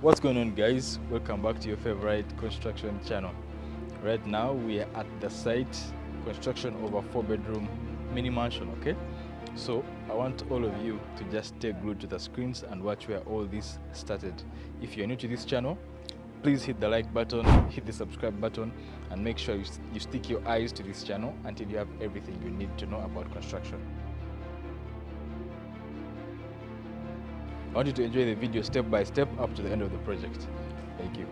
What's going on, guys? Welcome back to your favorite construction channel. Right now we are at the site construction of a 4-bedroom mini mansion. Okay, so I want all of you to just stay glued to the screens and watch where all this started. If you're new to this channel, please hit the like button, hit the subscribe button, and make sure you stick your eyes to this channel until you have everything you need to know about construction. I want you to enjoy the video step by step up to the end of the project. Thank you.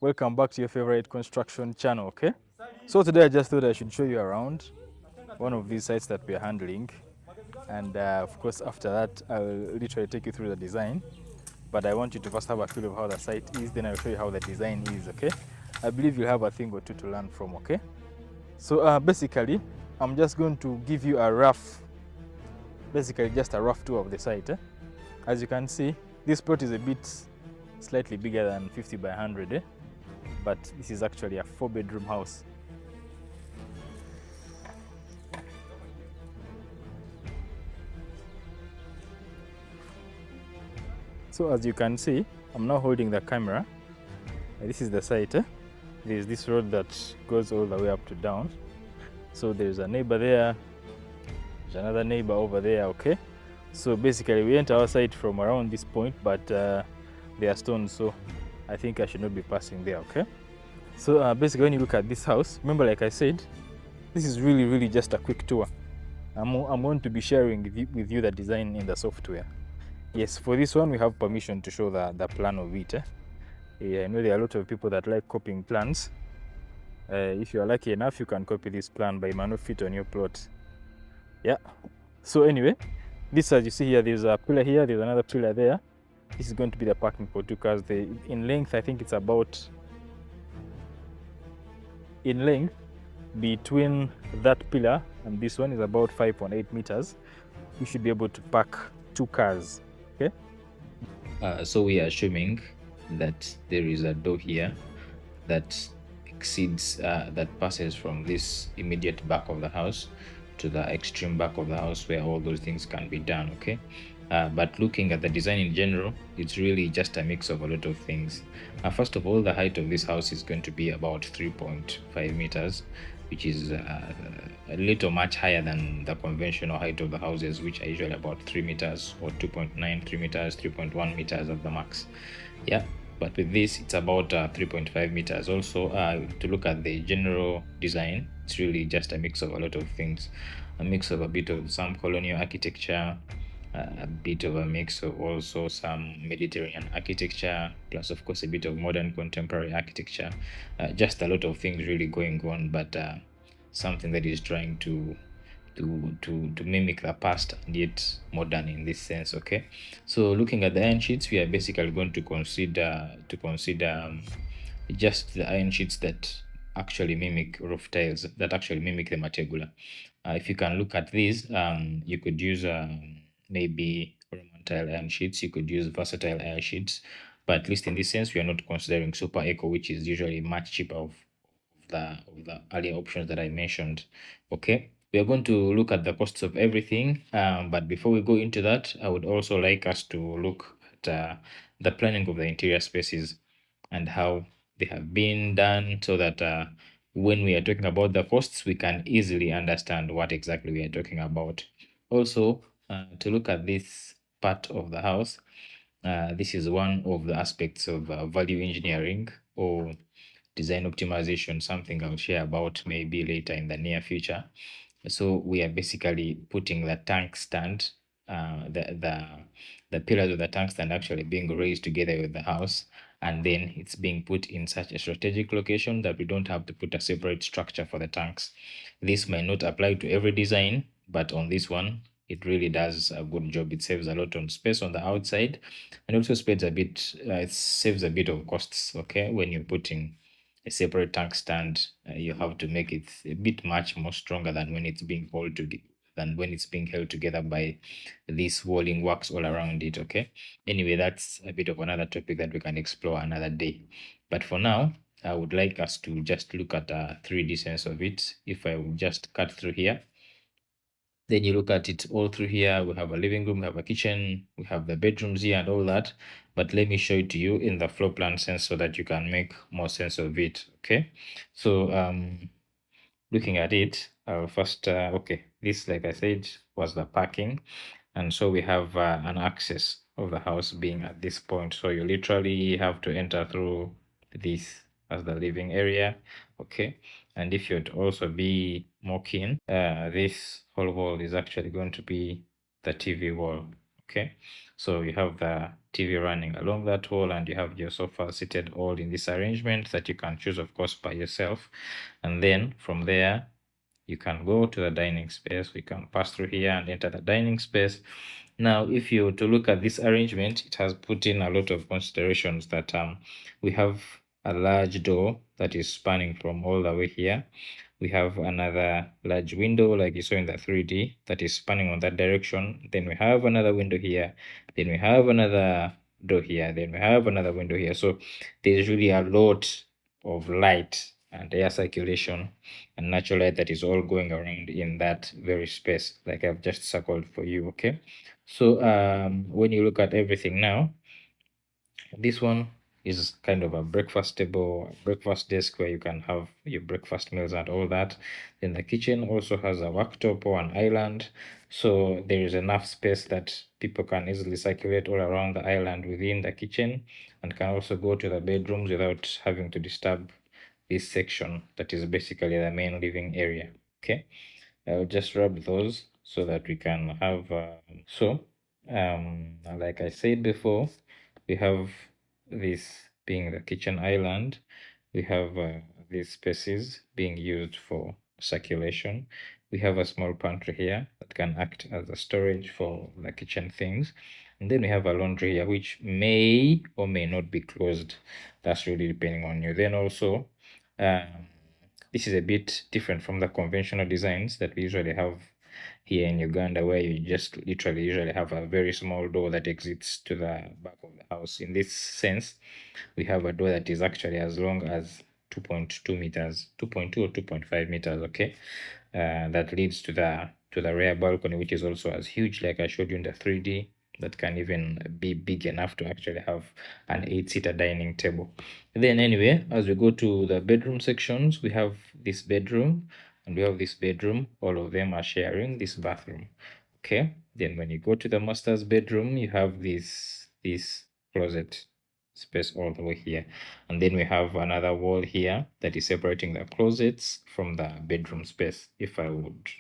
Welcome back to your favorite construction channel. Okay, so today I just thought I should show you around one of these sites that we are handling, and of course after that I'll literally take you through the design, but I want you to first have a feel of how the site is, then I'll show you how the design is. Okay, I believe you'll have a thing or two to learn from. Okay, so basically I'm just going to give you a rough tour of the site. As you can see, this plot is a bit slightly bigger than 50 by 100, but this is actually a 4-bedroom house. So as you can see, I'm now holding the camera. This is the site. There's this road that goes all the way up to down. So there's a neighbor there, there's another neighbor over there. Okay, so basically we enter our site from around this point, but they are stones, so I think I should not be passing there. Okay, so basically when you look at this house, remember, like I said, this is really just a quick tour. I'm going to be sharing with you the design in the software. Yes, for this one we have permission to show the plan of it. Yeah, I know there are a lot of people that like copying plans. If you are lucky enough, you can copy this plan, but it might not fit on your plot. Yeah, so anyway, this, as you see here, there's a pillar here, there's another pillar there. This is going to be the parking for 2 cars. In length, I think it's about, in length between that pillar and this one is about 5.8 meters. You should be able to park 2 cars. Okay, so we are assuming that there is a door here that exceeds that passes from this immediate back of the house to the extreme back of the house where all those things can be done. Okay, but looking at the design in general, it's really just a mix of a lot of things. First of all, the height of this house is going to be about 3.5 meters, which is a little much higher than the conventional height of the houses, which are usually about 3 meters or 2.9, 3 meters, 3.1 meters at the max. Yeah, but with this it's about 3.5 meters. Also, to look at the general design, it's really just a mix of a lot of things, a mix of a bit of some colonial architecture, a bit of a mix of also some Mediterranean architecture, plus of course a bit of modern contemporary architecture. Just a lot of things really going on, but something that is trying to mimic the past and yet modern in this sense. Okay, so looking at the iron sheets, we are basically going to consider just the iron sheets that actually mimic roof tiles, that actually mimic the mategula. If you can look at these, you could use maybe Roman tile iron sheets, you could use versatile iron sheets, but at least in this sense we are not considering super eco, which is usually much cheaper of the earlier options that I mentioned. Okay, we are going to look at the costs of everything, but before we go into that, I would also like us to look at the planning of the interior spaces and how they have been done, so that when we are talking about the costs, we can easily understand what exactly we are talking about. Also, to look at this part of the house, this is one of the aspects of value engineering or design optimization, something I'll share about maybe later in the near future. So we are basically putting the tank stand, the pillars of the tank stand actually being raised together with the house, and then it's being put in such a strategic location that we don't have to put a separate structure for the tanks. This might not apply to every design, but on this one, it really does a good job. It saves a lot on space on the outside, and also saves a bit. It saves a bit of costs. Okay, when you're putting a separate tank stand, you have to make it a bit much more stronger than when it's being held together by these walling works all around it. Okay. Anyway, that's a bit of another topic that we can explore another day. But for now, I would like us to just look at a 3D sense of it. If I would just cut through here, then you look at it all through here. We have a living room, we have a kitchen, we have the bedrooms here and all that. But let me show it to you in the floor plan sense so that you can make more sense of it. Okay. So looking at it, first, okay, this, like I said, was the parking. And so we have an access of the house being at this point. So you literally have to enter through this as the living area. Okay. And if you'd also be more keen, this whole wall is actually going to be the TV wall. Okay. So you have the TV running along that wall, and you have your sofa seated all in this arrangement that you can choose, of course, by yourself. And then from there, you can go to the dining space. We can pass through here and enter the dining space. Now, if you to look at this arrangement, it has put in a lot of considerations that we have a large door that is spanning from all the way here. We have another large window like you saw in the 3D that is spanning on that direction. Then we have another window here. Then we have another door here. Then we have another window here. So there's really a lot of light and air circulation and natural light that is all going around in that very space like I've just circled for you. Okay. So when you look at everything now, this one is kind of a breakfast table, breakfast desk where you can have your breakfast meals and all that. Then the kitchen also has a worktop or an island. So there is enough space that people can easily circulate all around the island within the kitchen, and can also go to the bedrooms without having to disturb this section that is basically the main living area. Okay. I'll just rub those so that we can have, like I said before, we have this being the kitchen island. We have these spaces being used for circulation. We have a small pantry here that can act as a storage for the kitchen things. And then we have a laundry here, which may or may not be closed. That's really depending on you. Then also, this is a bit different from the conventional designs that we usually have here in Uganda, where you just literally usually have a very small door that exits to the back of the house. In this sense, we have a door that is actually as long as 2.2 meters, 2.2 or 2.5 meters, okay? That leads to the rear balcony, which is also as huge, like I showed you in the 3D, that can even be big enough to actually have an 8-seater dining table. Then anyway, as we go to the bedroom sections, we have this bedroom and we have this bedroom. All of them are sharing this bathroom. Okay. Then when you go to the master's bedroom, you have this closet space all the way here. And then we have another wall here that is separating the closets from the bedroom space, if I would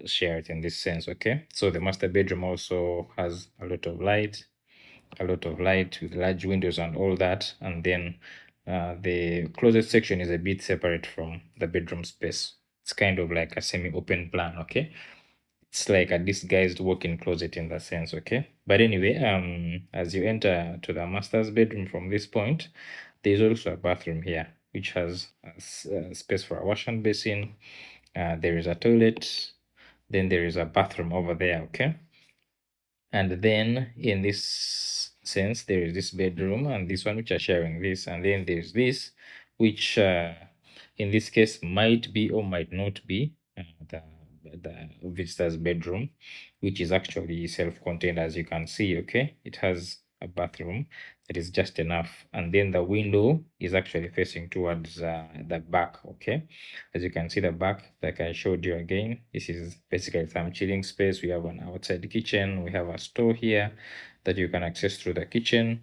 share it in this sense. Okay. So the master bedroom also has a lot of light with large windows and all that. And then the closet section is a bit separate from the bedroom space. It's kind of like a semi-open plan. Okay. It's like a disguised walk-in closet in that sense. Okay. But anyway, as you enter to the master's bedroom from this point, there's also a bathroom here, which has a space for a wash and basin. There is a toilet. Then there is a bathroom over there. Okay. And then in this sense, there is this bedroom and this one, which are sharing this. And then there's this, which in this case might be or might not be the visitor's bedroom, which is actually self-contained, as you can see. Okay. It has a bathroom that is just enough. And then the window is actually facing towards the back. Okay. As you can see, the back, like I showed you again, this is basically some chilling space. We have an outside kitchen. We have a store here that you can access through the kitchen.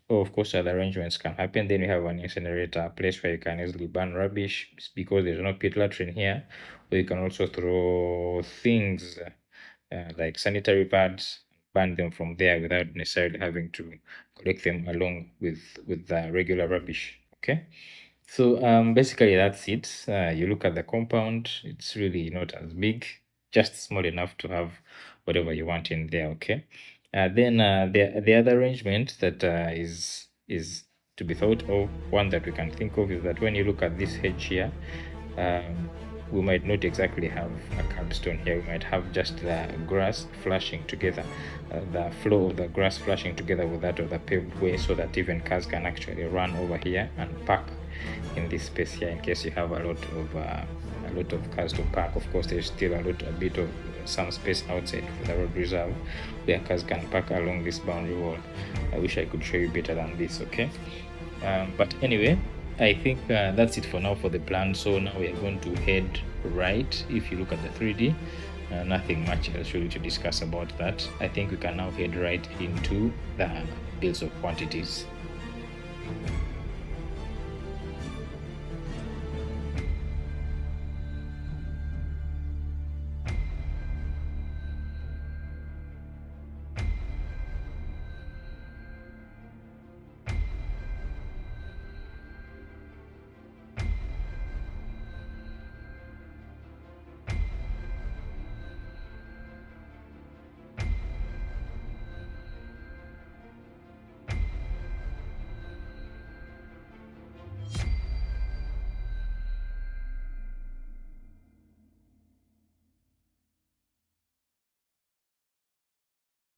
Or of course, other arrangements can happen. Then we have an incinerator, a place where you can easily burn rubbish because there's no pit latrine here. Or you can also throw things like sanitary pads, burn them from there without necessarily having to collect them along with the regular rubbish. Okay. So basically that's it. You look at the compound, it's really not as big just small enough to have whatever you want in there. Okay. Then the other arrangement that is to be thought of, one that we can think of, is that when you look at this hedge here, we might not exactly have a curbstone here. We might have just the grass flashing together, the flow of the grass flashing together with that of the paved way, so that even cars can actually run over here and park in this space here, in case you have a lot of cars to park. Of course, there's still a bit of some space outside for the road reserve where cars can park along this boundary wall. I wish I could show you better than this. Okay. But anyway, I think that's it for now for the plan. So now we are going to head right. If you look at the 3D, nothing much else really to discuss about that. I think we can now head right into the bills of quantities.